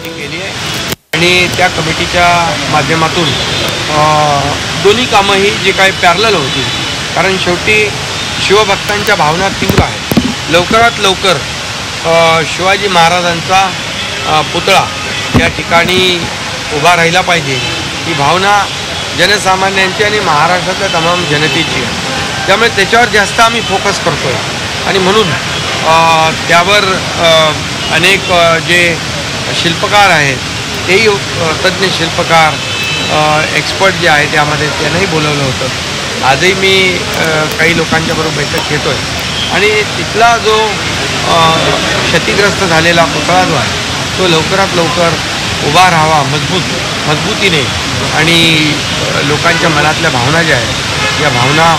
Committee केली आहे आणि त्या कमिटीच्या माध्यमातून दोन्ही कामं ही जे काही पॅरलल होती, कारण शेवटी शिवभक्तांच्या भावना तीव्र आहेत. लवकरात लवकर शिवाजी महाराजांचा पुतळा या ठिकाणी उभा राहिला पाहिजे, ही भावना जनसामान्यांची आणि महाराष्ट्रातल्या तमाम जनतेची आहे. त्यामुळे त्याच्यावर जास्त आम्ही फोकस करतो आहे आणि म्हणून त्यावर अनेक जे शिल्पकार आहेत तेही तज्ज्ञ शिल्पकार एक्सपर्ट जे आहेत त्यामध्ये त्यांनाही बोलवलं होतं. आजही मी काही लोकांच्याबरोबर बैठक घेतो आहे आणि तिथला जो क्षतिग्रस्त झालेला पुतळा जो आहे तो लवकरात लवकर उभा राहावा मजबूतीने आणि लोकांच्या मनातल्या भावना ज्या आहेत या भावना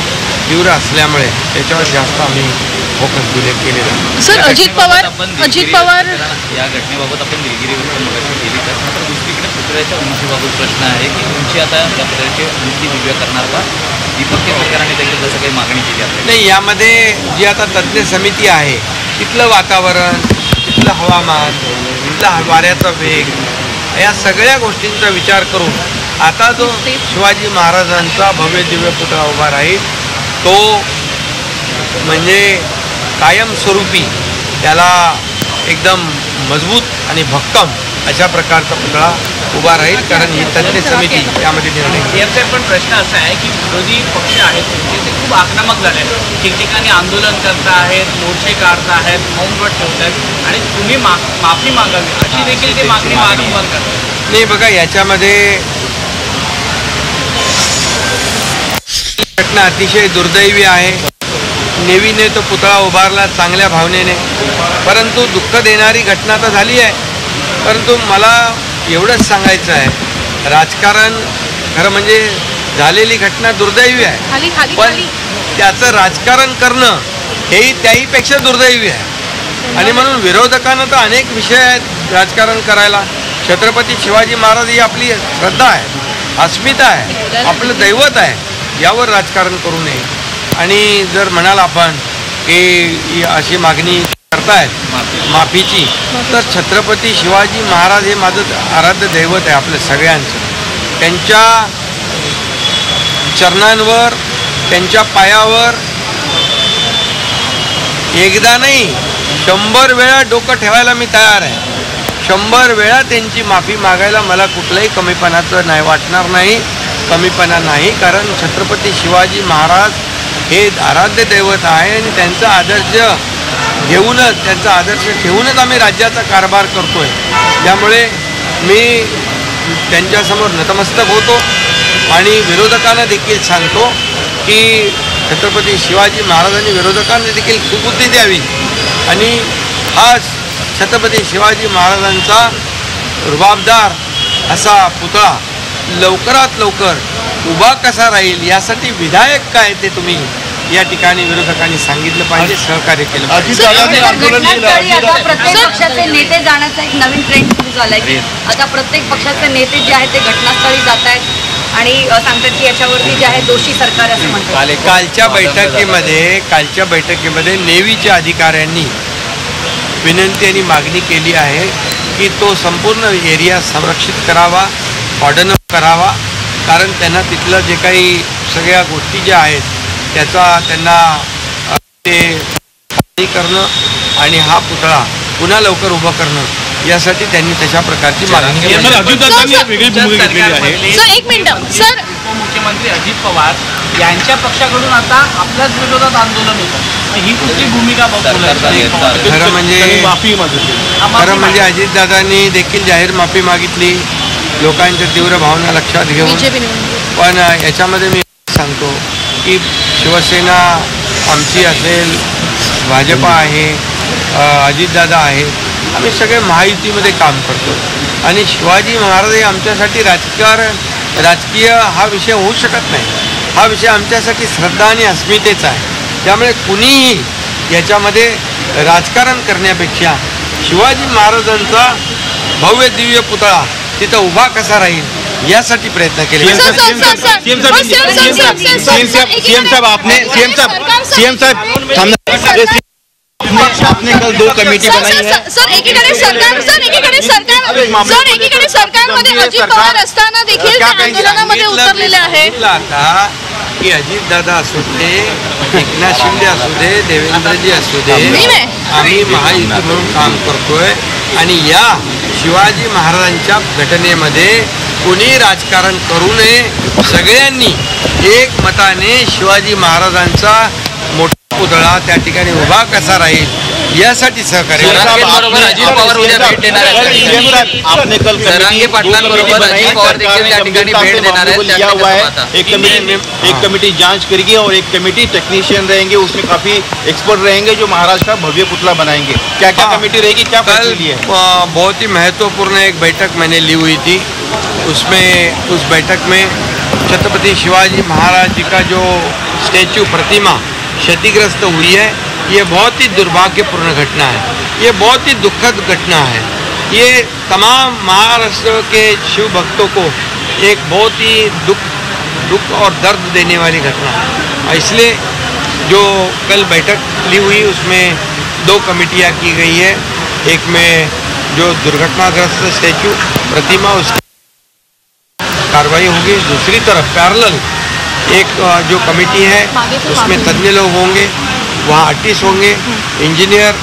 तीव्र असल्यामुळे त्याच्यावर जास्त आम्ही फोकस केलेला आहे. सर अजित पवार या घटनेबाबत आपण दिलगिरी व्यक्त केली, तर मात्र दुसरीकडे पुतळ्याच्या उंचीबाबत प्रश्न आहे की उंची आता या पुतळ्याची उंची दिव्य करणार का? दीपक केसरकरांनी देखील जसं काही मागणी केली आहे. नाही, यामध्ये जी आता तज्ज्ञ समिती आहे तिथलं वातावरण, तिथलं हवामान, तिथला वाऱ्याचा वेग या सगळ्या गोष्टींचा विचार करून आता जो शिवाजी महाराजांचा भव्य दिव्य पुतळा उभा राहील तो म्हणजे कायमस्वरूपी त्याला एकदम मजबूत आणि भक्कम अशा प्रकारचा पुतळा उभा राहील, कारण ही तज्ज्ञ समिती यामध्ये निर्णय घेईल. याचा पण प्रश्न असा आहे की विरोधी पक्ष आहेत ते खूप आक्रमक झाले आहेत, ठिकठिकाणी आंदोलन करता आहेत, मोर्चे काढता आहेत, मौनव्रत ठेवत आहेत आणि तुम्ही माफी मागावी अशी देखील ती मागणी वारंवार करतात. नाही, बघा याच्यामध्ये घटना अतिशय दुर्दैवी आहे. नेव्हीने तो पुतळा उभारला चांगल्या भावनेने, परंतु दुःख देणारी घटना तर झाली आहे. परंतु मला एवढंच सांगायचं आहे, राजकारण खरं म्हणजे झालेली घटना दुर्दैवी आहे, पण त्याचं राजकारण करणं हेही त्याहीपेक्षा दुर्दैवी आहे. आणि म्हणून विरोधकांना तर अनेक विषय आहेत राजकारण करायला. छत्रपती शिवाजी महाराज ही आपली श्रद्धा आहे, अस्मिता आहे, आपलं दैवत आहे, यावर राजकारण करू नये. आणि जर म्हणाल आपण की अशी मागणी करतायत माफीची, तर छत्रपती शिवाजी महाराज हे माझं आराध्य दैवत आहे आपल्या सगळ्यांचं. त्यांच्या चरणांवर, त्यांच्या पायावर एकदा नाही 100 वेळा डोकं ठेवायला मी तयार आहे. 100 वेळा त्यांची माफी मागायला मला कुठल्याही कमीपणाचं नाही वाटणार नाही, कमीपणा नाही. कारण छत्रपती शिवाजी महाराज हे आराध्य दैवत आहे आणि त्यांचा आदर्श घेऊनच, त्यांचा आदर्श ठेवूनच आम्ही राज्याचा कारभार करतोय. त्यामुळे मी त्यांच्यासमोर नतमस्तक होतो आणि विरोधकांना देखील सांगतो की छत्रपती शिवाजी महाराजांनी विरोधकांना देखील सुबुद्धी द्यावी आणि हाच छत्रपती शिवाजी महाराजांचा रुबाबदार असा पुतळा लवकरात लवकर उभा कसा राहील यासाठी विधायक काय ते तुम्ही या ठिकाणी विरोधकांनी सांगितलं पाहिजे, सहकार्य केलं पाहिजे. प्रत्येक पक्षाचे नेते जाण्याचा एक नवीन ट्रेंड सुरू झालाय की आता प्रत्येक पक्षाचे नेते जे आहेत ते घटनास्थळी जात आहेत आणि सांगतात की याच्यावरती जे आहे दोषी सरकार असं म्हणतात. कालच्या बैठकीमध्ये नेव्हीच्या अधिकाऱ्यांनी विनंती आणि मागणी केली आहे की तो संपूर्ण एरिया संरक्षित करावा, कॉर्डन अप करावा, कारण त्यांना तिथलं जे काही सगळ्या गोष्टी ज्या आहेत त्याचा त्यांना ते करणं आणि हा पुतळा पुन्हा लवकर उभं करणं यासाठी त्यांनी तशा प्रकारची मागणी केली. उपमुख्यमंत्री अजित पवार यांच्या पक्षाकडून आता आपल्याच विरोधात आंदोलन होतं, ही कुठली भूमिका खरं म्हणजे अजितदादांनी देखील जाहीर माफी मागितली लोकांच्या तीव्र भावना लक्षात घेऊन. पण याच्यामध्ये मी सांगतो की शिवसेना आमची असेल, भाजपा आहे, अजितदादा आहे, आम्ही सगळे महायुतीमध्ये काम करतो आणि शिवाजी महाराज हे आमच्यासाठी राजकीय हा विषय होऊ शकत नाही. हा विषय आमच्यासाठी श्रद्धा आणि अस्मितेचा आहे. त्यामुळे कुणीही याच्यामध्ये राजकारण करण्यापेक्षा शिवाजी महाराजांचा भव्य दिव्य पुतळा तिथं उभा कसा राहील यासाठी प्रयत्न केले. सीएम साहब आपने कल 2 कमेटी बनाई है। सर एकीकडे सरकारमध्ये अजित पवार असताना देखील त्या आंदोलनामध्ये उतरलेले आहे। आता की अजितदादा असू दे, एकनाथ शिंदे असू दे, देवेंद्रजी असू दे, आम्ही महायुती म्हणून काम करतोय आणि या शिवाजी महाराजांच्या घटनेमध्ये कोणी राजकारण करू नये, सगळ्यांनी एकमताने शिवाजी महाराजांचा मोठा पुतळा त्या ठिकाणी उभा कसा राहील यासाठी सहकार्य बरोबर अजित पवार उद्या भेट देणार आहेत। आपने कल जरांगे पाटलांबरोबर अजित पवार देखील त्या ठिकाणी भेट देणार आहेत। लिया हुआ है एक कमेटी जांच करेगी और एक कमेटी टेक्नीशियन रहेंगे, उसमें काफी एक्सपर्ट रहेंगे जो महाराज का भव्य पुतला बनाएंगे। क्या क्या कमेटी रहेगी, क्या कल बहुत ही महत्वपूर्ण एक बैठक मैंने ली हुई थी, उसमें उस बैठक में छत्रपति शिवाजी महाराज जी का जो स्टैचू प्रतिमा क्षतिग्रस्त हुई है, ये बहुत ही दुर्भाग्यपूर्ण घटना है, ये बहुत ही दुखद घटना है। ये तमाम महाराष्ट्र के शिव भक्तों को एक बहुत ही दुख और दर्द देने वाली घटना है। इसलिए जो कल बैठक ली हुई उसमें 2 कमेटियाँ की गई है, एक में जो दुर्घटनाग्रस्त स्टैचू प्रतिमा उसकी कार्रवाई होगी, दूसरी तरफ पैरेलल एक जो कमेटी है उसमें तज्ञ लोग होंगे, वहाँ आर्टिस्ट होंगे, इंजीनियर,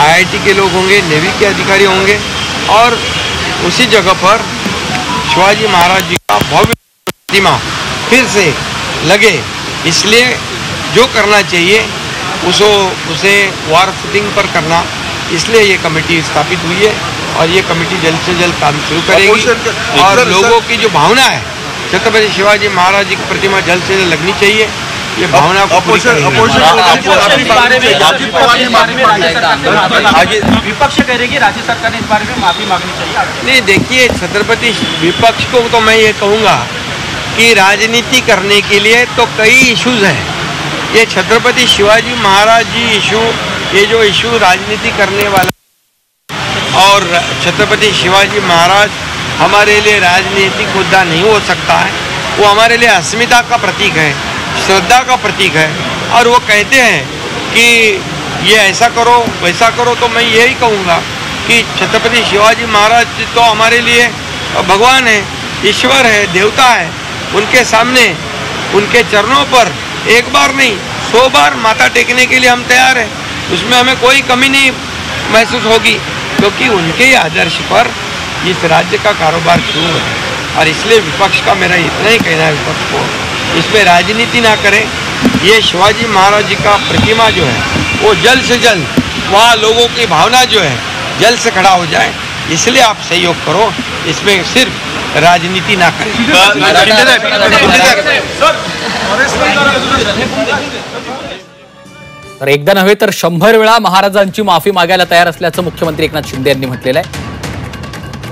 IIT के लोग होंगे, नेवी के अधिकारी होंगे और उसी जगह पर शिवाजी महाराज जी का भव्य प्रतिमा फिर से लगे। इसलिए जो करना चाहिए उसे वार फुटिंग पर करना, इसलिए ये कमेटी स्थापित हुई है और ये कमेटी जल्द से जल्द काम शुरू करेगी। और लोगों की जो भावना है छत्रपति शिवाजी महाराज जी की प्रतिमा जल्द से जल्द लगनी चाहिए, ये भावना को विपक्ष कह रही कि राज्य सरकार ने इस बारे में माफी मांगनी चाहिए। नहीं, देखिए छत्रपति विपक्ष को तो मैं ये कहूँगा कि राजनीति करने के लिए तो कई इश्यूज हैं। ये छत्रपति शिवाजी महाराज जी इशू, ये जो इशू राजनीति करने वाला और छत्रपति शिवाजी महाराज हमारे लिए राजनीतिक मुद्दा नहीं हो सकता है, वो हमारे लिए अस्मिता का प्रतीक है, श्रद्धा का प्रतीक है। और वो कहते हैं कि ये ऐसा करो वैसा करो, तो मैं यही कहूँगा कि छत्रपति शिवाजी महाराज तो हमारे लिए भगवान है, ईश्वर है, देवता है। उनके सामने उनके चरणों पर एक बार नहीं 100 बार माथा टेकने के लिए हम तैयार हैं, उसमें हमें कोई कमी नहीं महसूस होगी, क्योंकि उनके ही आदर्श पर इस राज्य का कारोबार शुरू है। और इसलिए विपक्ष का मेरा इतना ही कहना है विपक्ष को, इसमें राजनीति ना करें। ये शिवाजी महाराज जी का प्रतिमा जो है वो जल्द से जल्द वहाँ लोगों की भावना जो है जल्द से खड़ा हो जाए, इसलिए आप सहयोग करो, इसमें सिर्फ राजनीति ना करें। तर एकदा नव्हे तर 100 वेळा महाराजांची माफी मागायला तयार असल्याचं मुख्यमंत्री एकनाथ शिंदे यांनी म्हटलेलं आहे।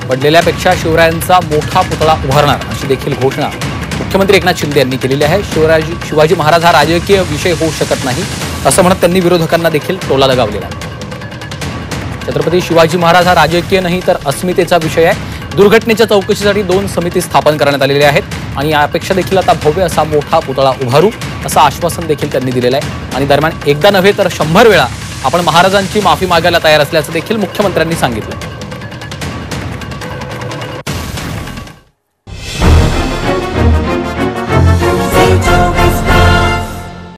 पडलेल्यापेक्षा शिवरायांचा मोठा पुतळा उभारणार अशी देखील घोषणा मुख्यमंत्री एकनाथ शिंदे यांनी केलेली आहे। शिवाजी महाराज हा राजकीय विषय होऊ शकत नाही असं म्हणत त्यांनी विरोधकांना देखील टोला लगावलेला आहे। छत्रपती शिवाजी महाराज हा राजकीय नाही तर अस्मितेचा विषय आहे। दुर्घटनेच्या चौकशीसाठी 2 समिती स्थापन करण्यात आलेल्या आहेत आणि यापेक्षा देखील आता भव्य असा मोठा पुतळा उभारू असं आश्वासन देखील त्यांनी दिलेलं आहे। आणि दरम्यान एकदा नव्हे तर 100 वेळा आपण महाराजांची माफी मागायला तयार असल्याचं देखील मुख्यमंत्र्यांनी सांगितलं।